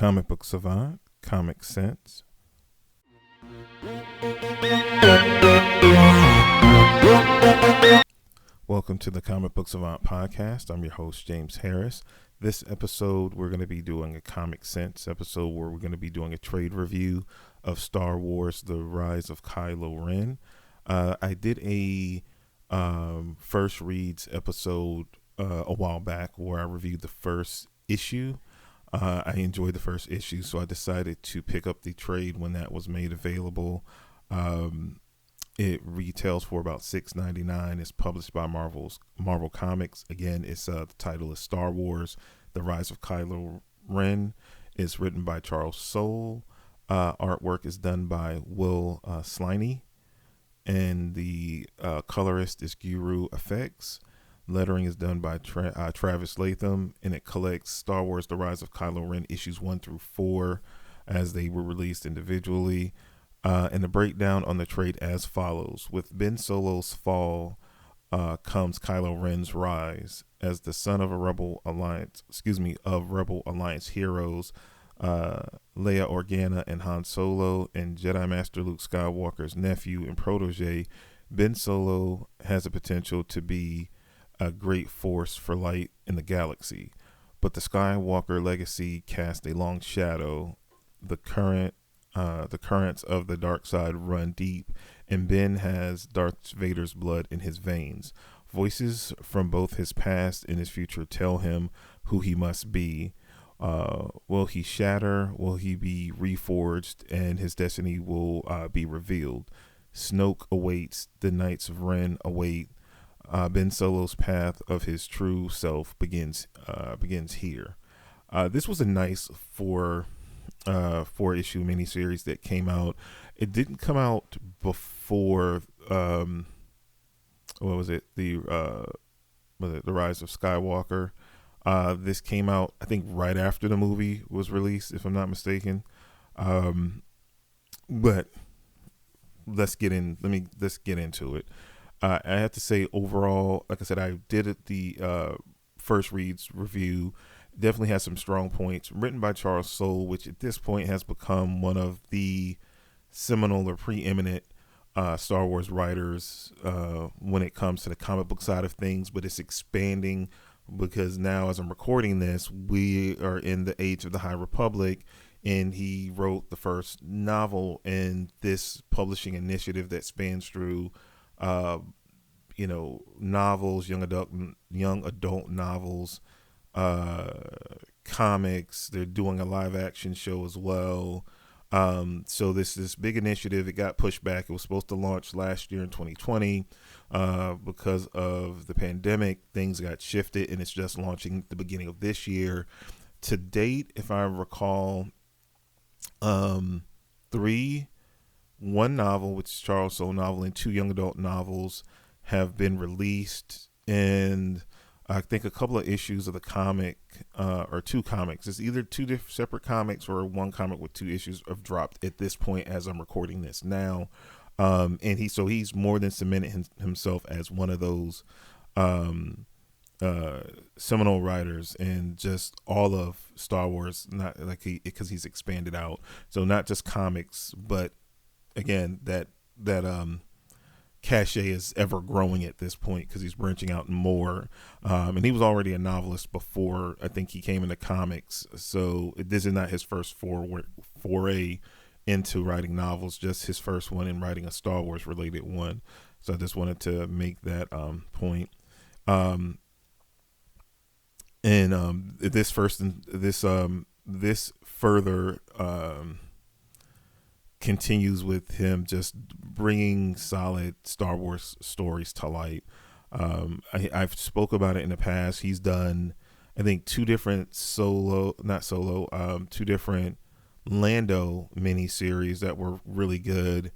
Comic Book Savant, Comic Sense. Welcome to the Comic Book Savant podcast. I'm your host, James Harris. This episode, we're going to be doing a Comic Sense episode where we're going to be doing a trade review of Star Wars, The Rise of Kylo Ren. I did a first reads episode a while back where I reviewed the first issue. I enjoyed the first issue, so I decided to pick up the trade when that was made available. It retails for about $6.99. It's published by Marvel Comics. Again, the title is Star Wars: The Rise of Kylo Ren. It's written by Soule. Artwork is done by Sliney, and the colorist is Guru Effects. Lettering is done by Travis Latham, and it collects Star Wars: The Rise of Kylo Ren issues 1 through 4 as they were released individually. And the breakdown on the trade as follows: with Ben Solo's fall comes Kylo Ren's rise as the son of Rebel Alliance heroes Leia Organa and Han Solo, and Jedi Master Luke Skywalker's nephew and protege. Ben Solo has the potential to be a great force for light in the galaxy, but the Skywalker legacy casts a long shadow. The currents of the dark side run deep, and Ben has Darth Vader's blood in his veins. Voices from both his past and his future tell him who he must be. Will he shatter? Will he be reforged? And his destiny will be revealed. Snoke awaits. The Knights of Ren await. Ben Solo's path of his true self begins here. This was a nice four-issue miniseries that came out. It didn't come out before The Rise of Skywalker. This came out, I think, right after the movie was released, if I'm not mistaken. But let's get into it. I have to say, overall, like I said, I did the first reads review. Definitely has some strong points. Written by Soule, which at this point has become one of the seminal or preeminent Star Wars writers when it comes to the comic book side of things. But it's expanding because now, as I'm recording this, we are in the age of the High Republic, and he wrote the first novel in this publishing initiative that spans through novels, young adult novels, comics. They're doing a live action show as well. So this big initiative, it got pushed back. It was supposed to launch last year in 2020. Because of the pandemic, things got shifted, and it's just launching at the beginning of this year. To date, if I recall, one novel, which is Charles Soule novel, and 2 young adult novels have been released, and I think a couple of issues of the comic, or 2 comics. It's either 2 separate comics or 1 comic with 2 issues have dropped at this point as I'm recording this now. And he's more than cemented himself as one of those seminal writers in just all of Star Wars, not like because he's expanded out. So not just comics, but again, that cachet is ever growing at this point because he's branching out more. And he was already a novelist before I think he came into comics. So this is not his first foray into writing novels, just his first one in writing a Star Wars related one. So I just wanted to make that point. This further continues with him just bringing solid Star Wars stories to light. I've spoke about it in the past. He's done, I think, 2 different two different Lando miniseries that were really good.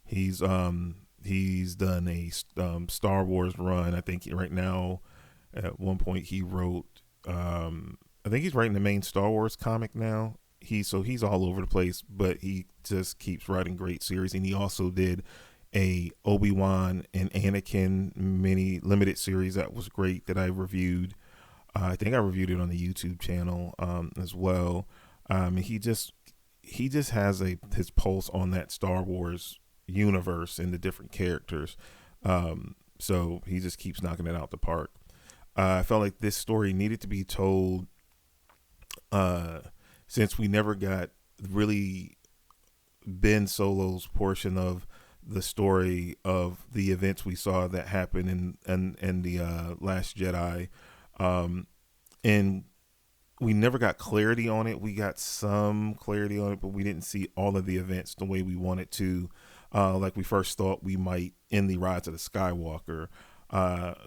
He's done a Star Wars run. I think right now, at one point he wrote, I think he's writing the main Star Wars comic now. He's all over the place, but he just keeps writing great series. And he also did a Obi-Wan and Anakin mini limited series that was great that I reviewed. I think I reviewed it on the YouTube channel as well. He just has his pulse on that Star Wars universe and the different characters. So he just keeps knocking it out the park. I felt like this story needed to be told, uh, since we never got really Ben Solo's portion of the story of the events we saw that happened in the Last Jedi, um, and we never got clarity on it. We got some clarity on it, but we didn't see all of the events the way we wanted to, like we first thought we might in the Rise of the Skywalker.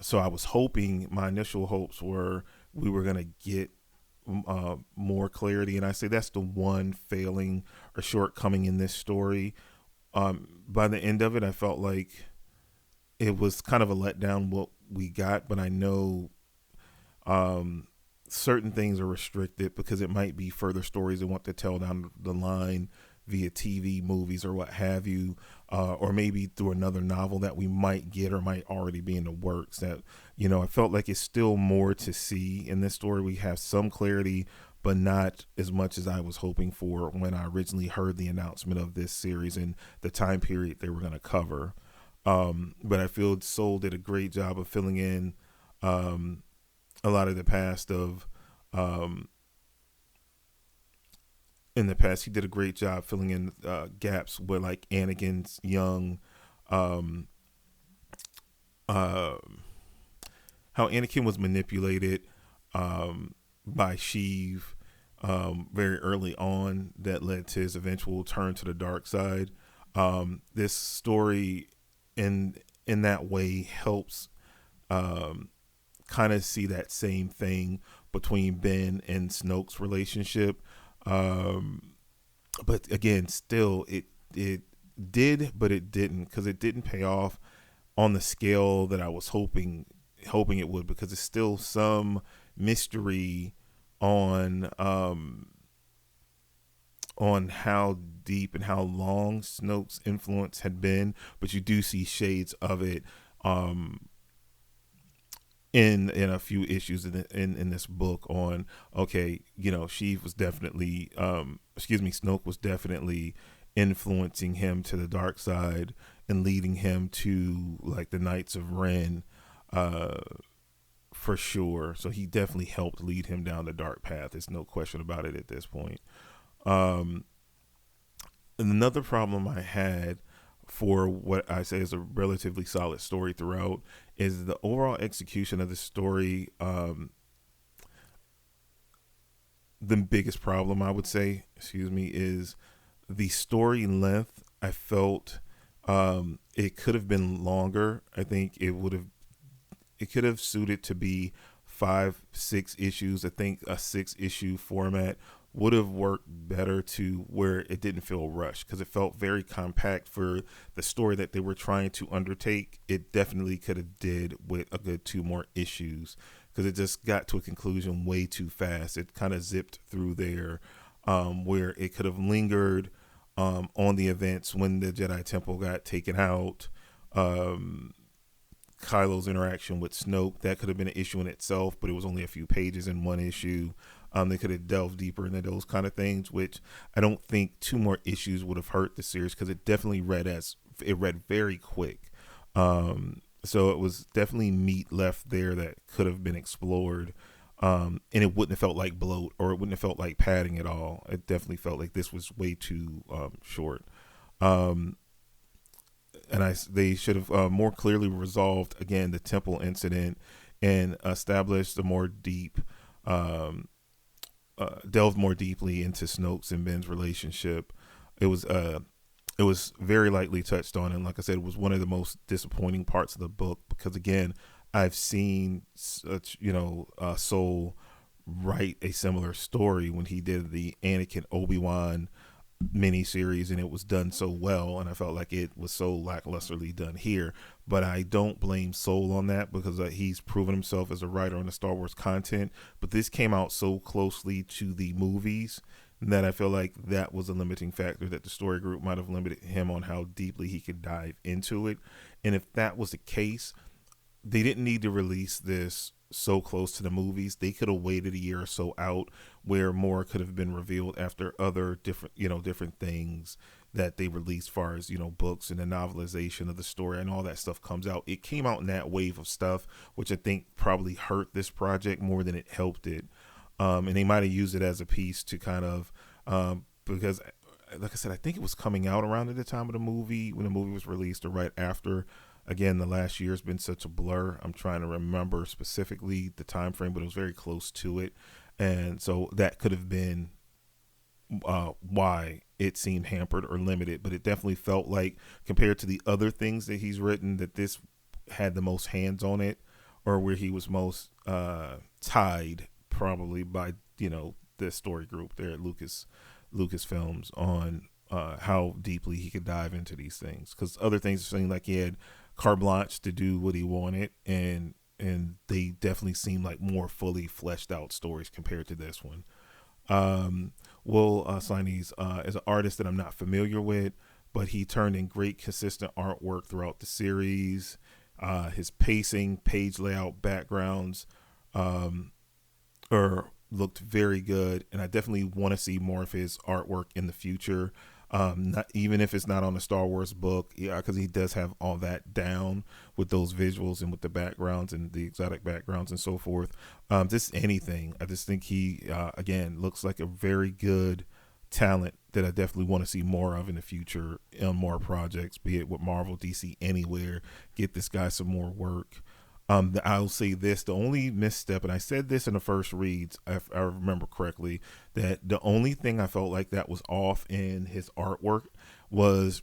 So I was hoping, my initial hopes were we were gonna get more clarity, and I say that's the one failing or shortcoming in this story. By the end of it, I felt like it was kind of a letdown what we got, but I know certain things are restricted because it might be further stories they want to tell down the line via TV, movies, or what have you, or maybe through another novel that we might get or might already be in the works. That, I felt like it's still more to see in this story. We have some clarity, but not as much as I was hoping for when I originally heard the announcement of this series and the time period they were going to cover. But I feel Soule did a great job of filling in a lot of the past of in the past. He did a great job filling in gaps where, like, Anakin's young, uh, how Anakin was manipulated by Sheev very early on, that led to his eventual turn to the dark side. This story in that way helps kind of see that same thing between Ben and Snoke's relationship. But again, still, it did, but it didn't, because it didn't pay off on the scale that I was hoping it would, because it's still some mystery on how deep and how long Snoke's influence had been, but you do see shades of it in a few issues in this book on, okay, Sheev was definitely Snoke was definitely influencing him to the dark side and leading him to, like, the Knights of Ren, for sure. So he definitely helped lead him down the dark path. There's no question about it at this point. And another problem I had for what I say is a relatively solid story throughout is the overall execution of the story. The biggest problem, I would say, is the story length. I felt it could have been longer. I think it could have suited to be 5-6 issues. I think a 6-issue format would have worked better, to where it didn't feel rushed, because it felt very compact for the story that they were trying to undertake. It definitely could have did with a good 2 more issues, because it just got to a conclusion way too fast. It kind of zipped through there, where it could have lingered on the events when the Jedi Temple got taken out. Kylo's interaction with Snoke, that could have been an issue in itself, but it was only a few pages in one issue. They could have delved deeper into those kind of things, which I don't think 2 more issues would have hurt the series, because it definitely read very quick. So it was definitely meat left there that could have been explored, and it wouldn't have felt like bloat, or it wouldn't have felt like padding at all. It definitely felt like this was way too short. And they should have more clearly resolved, again, the temple incident, and established a more deep, delved more deeply into Snoke's and Ben's relationship. It was very lightly touched on, and like I said, it was one of the most disappointing parts of the book, because, again, I've seen Soule write a similar story when he did the Anakin Obi-Wan miniseries, and it was done so well, and I felt like it was so lacklusterly done here. But I don't blame Soule on that, because he's proven himself as a writer on the Star Wars content. But this came out so closely to the movies that I feel like that was a limiting factor, that the story group might have limited him on how deeply he could dive into it. And if that was the case, they didn't need to release this so close to the movies. They could have waited a year or so out where more could have been revealed after other different, different things that they released, far as, books and the novelization of the story and all that stuff comes out. It came out in that wave of stuff, which I think probably hurt this project more than it helped it. And they might have used it as a piece to kind of, because like I said, I think it was coming out around at the time of the movie, when the movie was released, or right after. Again, the last year has been such a blur. I'm trying to remember specifically the time frame, but it was very close to it. And so that could have been why it seemed hampered or limited. But it definitely felt like, compared to the other things that he's written, that this had the most hands on it, or where he was most tied, probably by the story group there at Lucasfilms, on how deeply he could dive into these things. Because other things seemed like he had carte blanche to do what he wanted, and they definitely seem like more fully fleshed out stories compared to this one. Sliney's is an artist that I'm not familiar with, but he turned in great consistent artwork throughout the series. His pacing, page layout, backgrounds looked very good, and I definitely want to see more of his artwork in the future. Not even if it's not on the Star Wars book, because he does have all that down with those visuals and with the backgrounds and the exotic backgrounds and so forth. Just anything. I just think he again looks like a very good talent that I definitely want to see more of in the future on more projects, be it with Marvel, DC, anywhere. Get this guy some more work. I'll say this, the only misstep, and I said this in the first reads, if I remember correctly, that the only thing I felt like that was off in his artwork was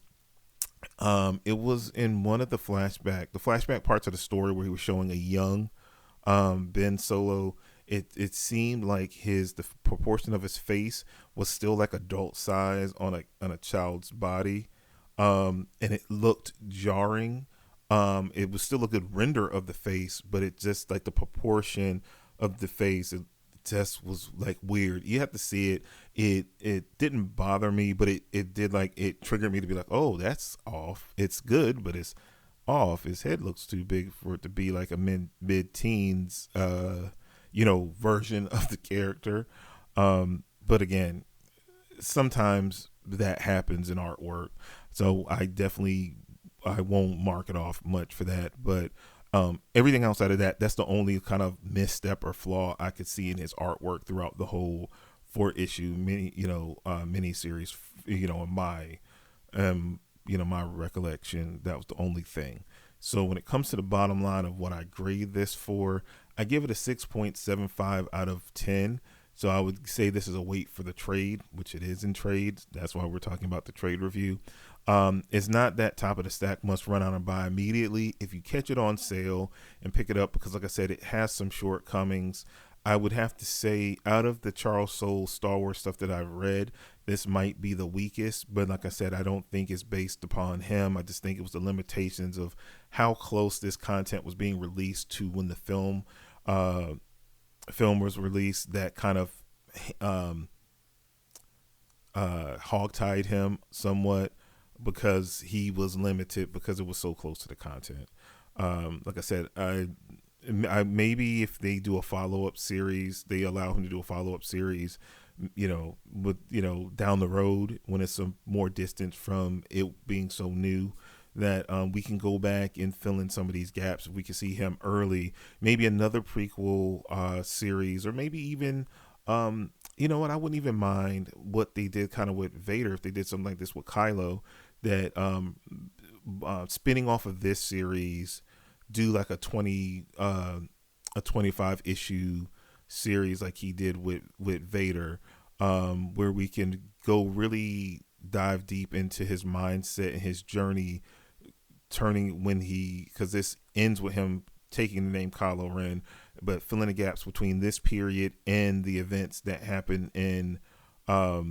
it was in one of the flashback parts of the story where he was showing a young Ben Solo. It seemed like the proportion of his face was still like adult size on a child's body, and it looked jarring. It was still a good render of the face, but it just, like, the proportion of the face, it just was like weird. You have to see it. It didn't bother me, but it did, like, it triggered me to be like, oh, that's off. It's good, but it's off. His head looks too big for it to be like a mid-teens version of the character. But again, sometimes that happens in artwork, so I won't mark it off much for that. But everything outside of that, that's the only kind of misstep or flaw I could see in his artwork throughout the whole 4-issue mini series. In my recollection, that was the only thing. So when it comes to the bottom line of what I grade this for, I give it a 6.75 out of 10. So I would say this is a wait for the trade, which it is in trades. That's why we're talking about the trade review. It's not that top of the stack must run out and buy immediately. If you catch it on sale and pick it up, because like I said, it has some shortcomings. I would have to say, out of the Charles Soule Star Wars stuff that I've read, this might be the weakest. But like I said, I don't think it's based upon him. I just think it was the limitations of how close this content was being released to when the film was released, that kind of hogtied him somewhat, because he was limited because it was so close to the content. Like I said, I maybe if they do a follow-up series, they allow him to do a follow-up series, down the road, when it's some more distance from it being so new, that we can go back and fill in some of these gaps. We can see him early, maybe another prequel series, or maybe even I wouldn't even mind what they did kind of with Vader, if they did something like this with Kylo, that spinning off of this series, do like a 25 issue series like he did with Vader, where we can go really dive deep into his mindset and his journey, because this ends with him taking the name Kylo Ren, but filling the gaps between this period and the events that happened in what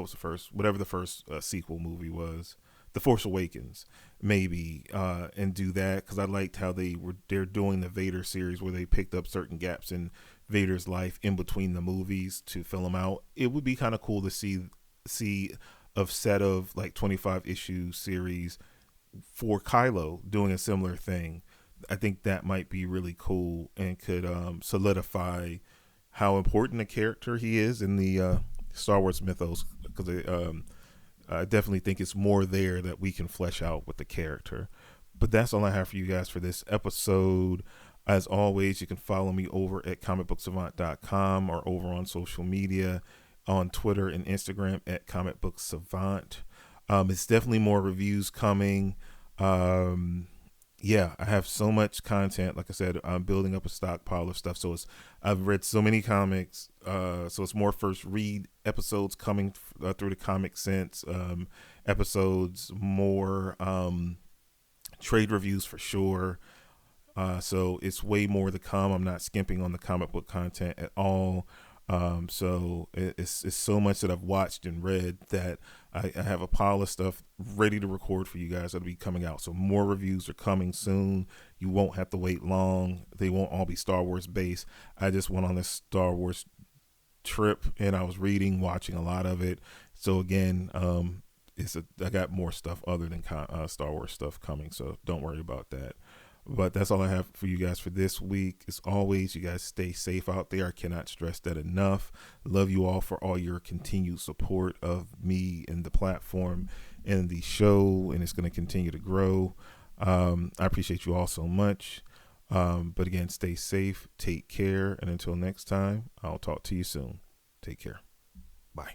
was the first sequel movie was, The Force Awakens, maybe, and do that, because I liked how they're doing the Vader series, where they picked up certain gaps in Vader's life in between the movies to fill them out. It would be kind of cool to see a set of like 25 issue series for Kylo doing a similar thing, I think that might be really cool and could solidify how important a character he is in the Star Wars mythos, because I definitely think it's more there that we can flesh out with the character. But that's all I have for you guys for this episode. As always, you can follow me over at comicbooksavant.com or over on social media on Twitter and Instagram at comicbooksavant. It's definitely more reviews coming. Yeah, I have so much content. Like I said, I'm building up a stockpile of stuff. So I've read so many comics. So it's more first read episodes coming through the Comic Sense episodes, more trade reviews for sure. So it's way more to come. I'm not skimping on the comic book content at all. So it's so much that I've watched and read that I have a pile of stuff ready to record for you guys that'll be coming out. So more reviews are coming soon. You won't have to wait long. They won't all be Star Wars based. I just went on this Star Wars trip and I was watching a lot of it. So again, I got more stuff other than Star Wars stuff coming. So don't worry about that. But that's all I have for you guys for this week. As always, you guys stay safe out there. I cannot stress that enough. Love you all for all your continued support of me and the platform and the show, and it's going to continue to grow. I appreciate you all so much. But again, stay safe, take care, and until next time, I'll talk to you soon. Take care. Bye.